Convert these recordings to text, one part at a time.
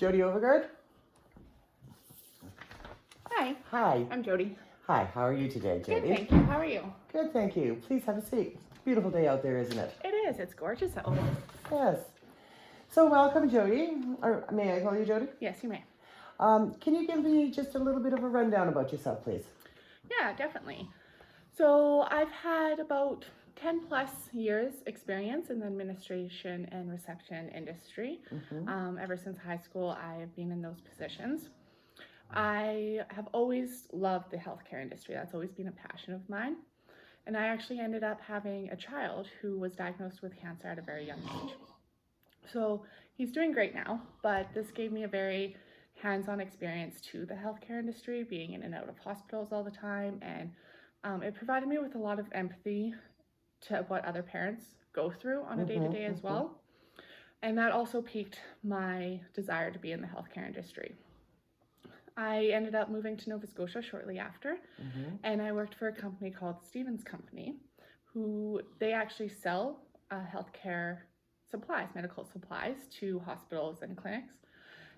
Jodi Overguard? Hi, Hi. I'm Jodi. Hi, how are you today, Good, Jodi? thank you. How are you? Good, thank you. Please have a seat. Beautiful day out there, isn't it? It is. It's gorgeous out. Yes. So welcome, Jodi. Or may I call you Jodi? Yes, you may. Can you give me just a little bit of a rundown about yourself, please? Yeah, definitely. So I've had about 10 plus years experience in the administration and reception industry. Ever since high school, I have been in those positions. I have always loved the healthcare industry. That's always been a passion of mine. And I actually ended up having a child who was diagnosed with cancer at a very young age. So he's doing great now, but this gave me a very hands-on experience to the healthcare industry, being in and out of hospitals all the time, and it provided me with a lot of empathy to what other parents go through on a day-to-day as well. And that also piqued my desire to be in the healthcare industry. I ended up moving to Nova Scotia shortly after, and I worked for a company called Stevens Company, who they actually sell healthcare supplies, medical supplies to hospitals and clinics.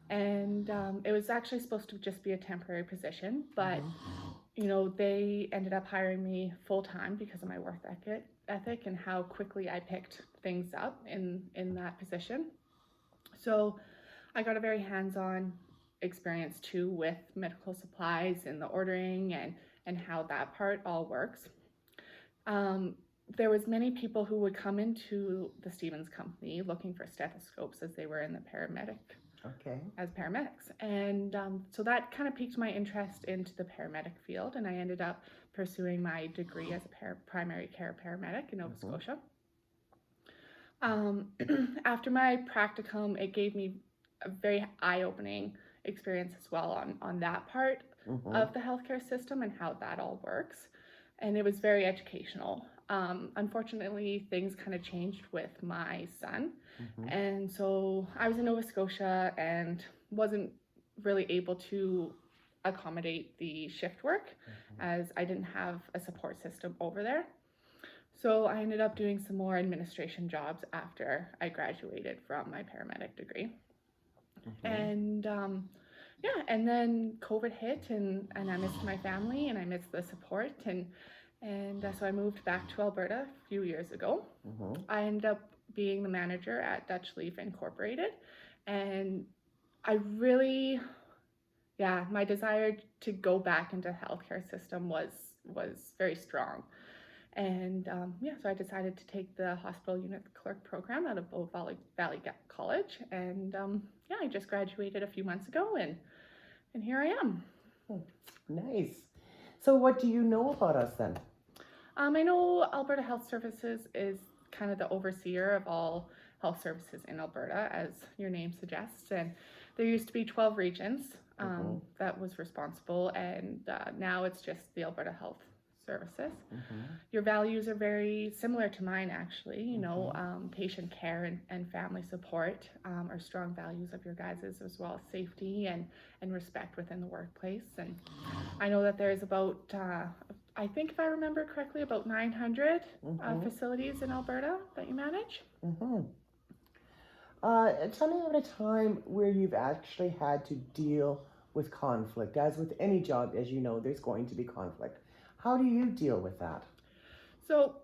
And it was actually supposed to just be a temporary position, but you know, they ended up hiring me full-time because of my work ethic and how quickly I picked things up in that position. So I got a very hands-on experience too with medical supplies and the ordering and how that part all works. There was many people who would come into the Stevens Company looking for stethoscopes as they were in the as paramedics. And so that kind of piqued my interest into the paramedic field, and I ended up pursuing my degree as a primary care paramedic in Nova Scotia. After my practicum, it gave me a very eye-opening experience as well on that part of the healthcare system and how that all works. And it was very educational. Unfortunately, things kind of changed with my son. And so I was in Nova Scotia and wasn't really able to accommodate the shift work as I didn't have a support system over there. So I ended up doing some more administration jobs after I graduated from my paramedic degree. And and then COVID hit and I missed my family and I missed the support and so I moved back to Alberta a few years ago. I ended up being the manager at Dutch Leaf Incorporated, and I really, my desire to go back into the healthcare system was very strong. And so I decided to take the hospital unit clerk program out of Bow Valley College, and I just graduated a few months ago, and here I am. Nice. So what do you know about us then? I know Alberta Health Services is kind of the overseer of all health services in Alberta, as your name suggests, and there used to be 12 regions that was responsible, and now it's just the Alberta Health Services. Your values are very similar to mine, actually. You know, patient care and family support are strong values of your guys's, as well as safety and respect within the workplace. And I know that there's about I think if I remember correctly, about 900 facilities in Alberta that you manage. Tell me about a time where you've actually had to deal with conflict. As with any job, as you know, there's going to be conflict. How do you deal with that? So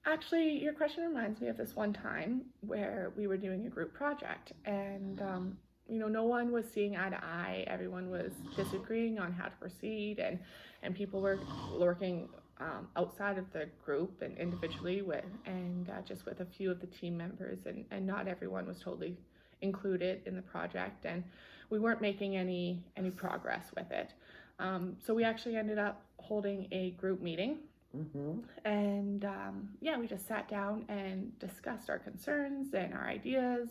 actually, your question reminds me of this one time where we were doing a group project, and no one was seeing eye to eye. Everyone was disagreeing on how to proceed, and people were working outside of the group and individually just with a few of the team members, and not everyone was totally included in the project, and we weren't making any progress with it. So we actually ended up holding a group meeting. And we just sat down and discussed our concerns and our ideas,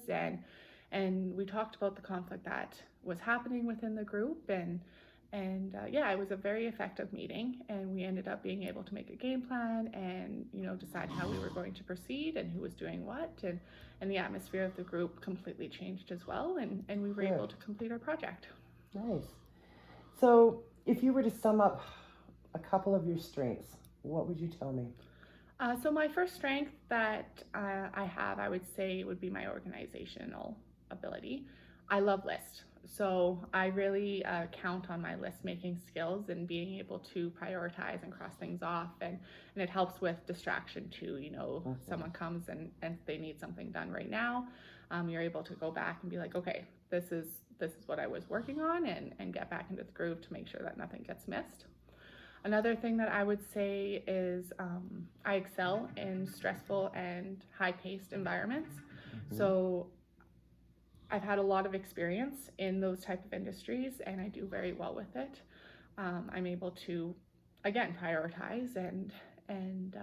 and we talked about the conflict that was happening within the group, and it was a very effective meeting, and we ended up being able to make a game plan and decide how we were going to proceed and who was doing what, and the atmosphere of the group completely changed as well, and we were able to complete our project. Nice. So if you were to sum up a couple of your strengths, what would you tell me? So my first strength that I have, I would say, would be my organizational ability. I love lists. So I really count on my list making skills and being able to prioritize and cross things off. And it helps with distraction too. Someone comes and they need something done right now. You're able to go back and be like, okay, this is what I was working on, and get back into the groove to make sure that nothing gets missed. Another thing that I would say is I excel in stressful and high-paced environments. So I've had a lot of experience in those type of industries, and I do very well with it. I'm able to, again, prioritize and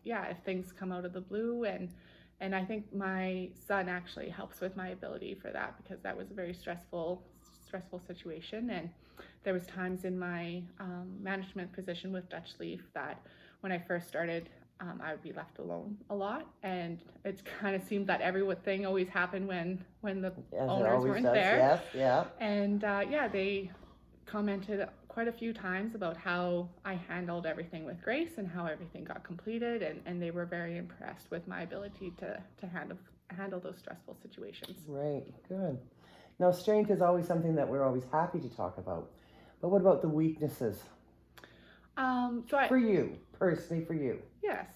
yeah, if things come out of the blue, and I think my son actually helps with my ability for that, because that was a very stressful situation, and there was times in my management position with Dutch Leaf that when I first started, I would be left alone a lot, and it kind of seemed that everything always happened when the owners weren't there. Yes, yeah. And yeah, they commented quite a few times about how I handled everything with grace and how everything got completed, and they were very impressed with my ability to handle those stressful situations. Right, good. Now, strength is always something that we're always happy to talk about, but what about the weaknesses? For you, personally, for you. Yes.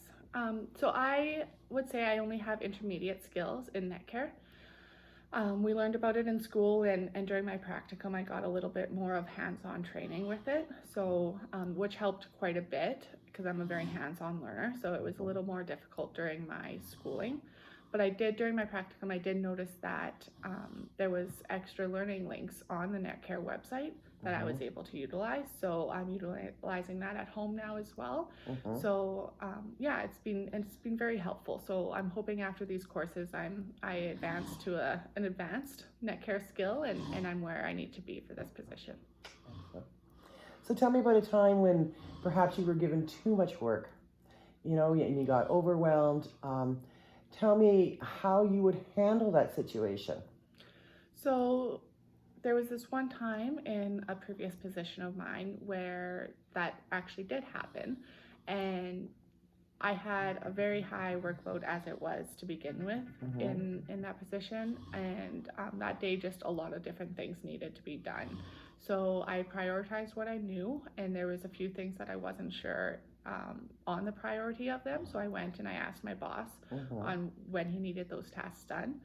So I would say I only have intermediate skills in neck care. We learned about it in school, and during my practicum, I got a little bit more of hands-on training with it, so which helped quite a bit, because I'm a very hands-on learner, so it was a little more difficult during my schooling. But during my practicum, I did notice that there was extra learning links on the neck care website that I was able to utilize. So I'm utilizing that at home now as well. So yeah, it's been very helpful. So I'm hoping after these courses, I advance to an advanced neck care skill, and I'm where I need to be for this position. So tell me about a time when perhaps you were given too much work, and you got overwhelmed. Tell me how you would handle that situation. So there was this one time in a previous position of mine where that actually did happen, and I had a very high workload as it was to begin with in that position, and that day just a lot of different things needed to be done. So I prioritized what I knew, and there was a few things that I wasn't sure on the priority of them, so I went and I asked my boss on when he needed those tasks done.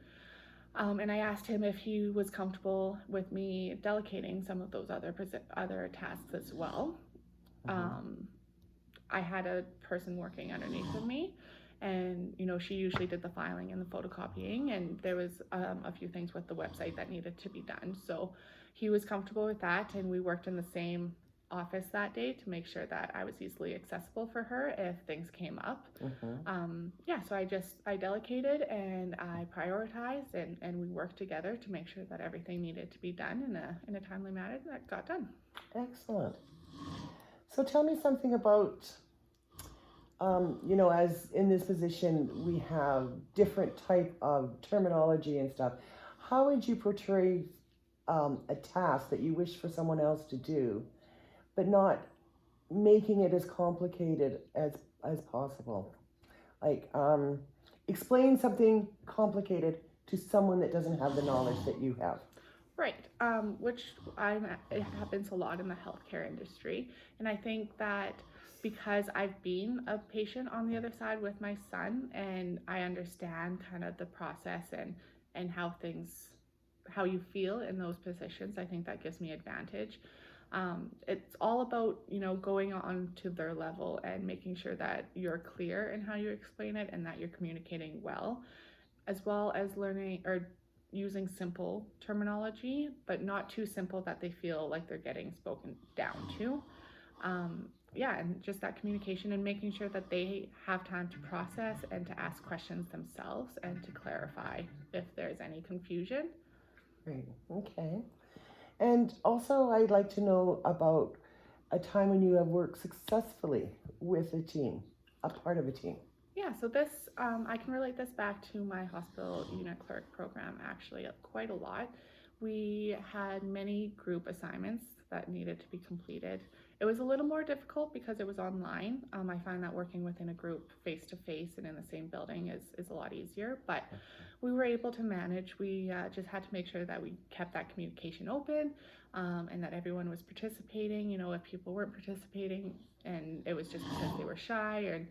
And I asked him if he was comfortable with me delegating some of those other tasks as well. I had a person working underneath of me, and she usually did the filing and the photocopying, and there was a few things with the website that needed to be done. So he was comfortable with that, and we worked in the same office that day to make sure that I was easily accessible for her if things came up. Yeah, so I delegated and I prioritized, and we worked together to make sure that everything needed to be done in a timely manner that got done. Excellent. So tell me something about, as in this position, we have different type of terminology and stuff. How would you portray a task that you wish for someone else to do, but not making it as complicated as possible? Like, explain something complicated to someone that doesn't have the knowledge that you have. Right, it happens a lot in the healthcare industry, and I think that because I've been a patient on the other side with my son, and I understand kind of the process and how you feel in those positions, I think that gives me advantage. It's all about, going on to their level and making sure that you're clear in how you explain it and that you're communicating well as learning or using simple terminology, but not too simple that they feel like they're getting spoken down to. Yeah, and just that communication and making sure that they have time to process and to ask questions themselves and to clarify if there's any confusion. Great, okay. And also, I'd like to know about a time when you have worked successfully with a team, a part of a team. Yeah, so this, I can relate this back to my hospital unit clerk program actually quite a lot. We had many group assignments that needed to be completed, It was a little more difficult because it was online. I find that working within a group face to face and in the same building is a lot easier, but we were able to manage. We just had to make sure that we kept that communication open, and that everyone was participating. If people weren't participating and it was just because they were shy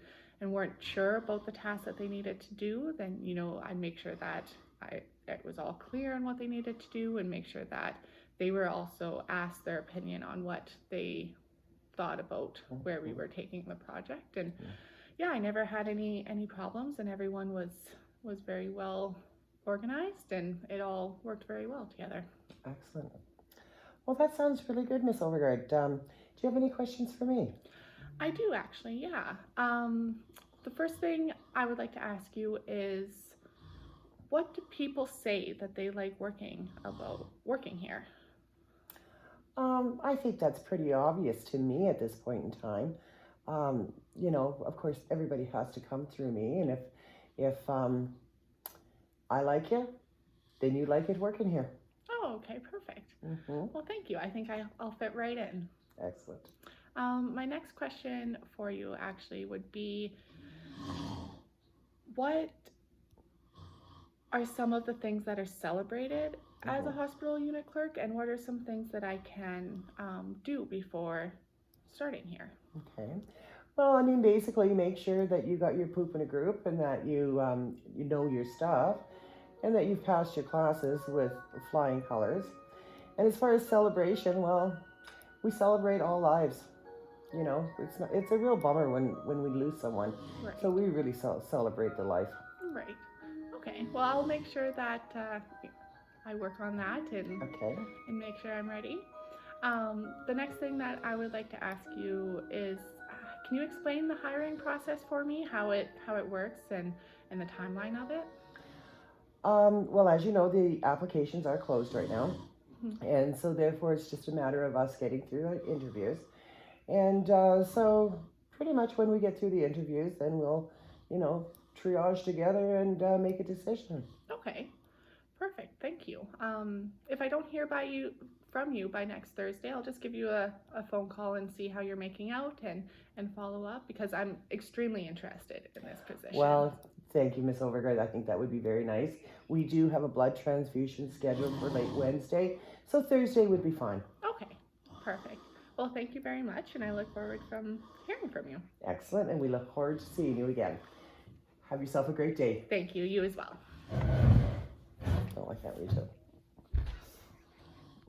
and weren't sure about the tasks that they needed to do, then I'd make sure that it was all clear on what they needed to do, and make sure that they were also asked their opinion on what they thought about where we were taking the project. And yeah, I never had any problems, and everyone was very well organized, and it all worked very well together. Excellent. Well, that sounds really good, Miss Overguard. Do you have any questions for me? I do, actually, yeah. The first thing I would like to ask you is, what do people say that they like working here? I think that's pretty obvious to me at this point in time. Of course, everybody has to come through me, and if I like you, then you like it working here. Oh, okay, perfect. Mm-hmm. Well, thank you. I think I'll fit right in. Excellent. My next question for you actually would be, what are some of the things that are celebrated as a hospital unit clerk, and what are some things that I can do before starting here? Okay. Well, basically make sure that you got your poop in a group, and that you know your stuff, and that you've passed your classes with flying colors. And as far as celebration, well, we celebrate all lives. It's a real bummer when we lose someone. Right. So we really celebrate the life. Right. Okay. Well, I'll make sure that I work on that and make sure I'm ready. The next thing that I would like to ask you is, can you explain the hiring process for me, how it works and the timeline of it? Well, as you know, the applications are closed right now. Mm-hmm. And so therefore it's just a matter of us getting through the interviews. And so pretty much when we get through the interviews, then we'll, triage together and make a decision. Okay, perfect. Thank you. If I don't hear from you by next Thursday, I'll just give you a phone call and see how you're making out and follow up, because I'm extremely interested in this position. Well, thank you, Miss Overguard. I think that would be very nice. We do have a blood transfusion scheduled for late Wednesday, so Thursday would be fine. Okay, perfect. Well, thank you very much, and I look forward from hearing from you. Excellent, and we look forward to seeing you again. Have yourself a great day. Thank you. You as well. Oh, I can't reach it.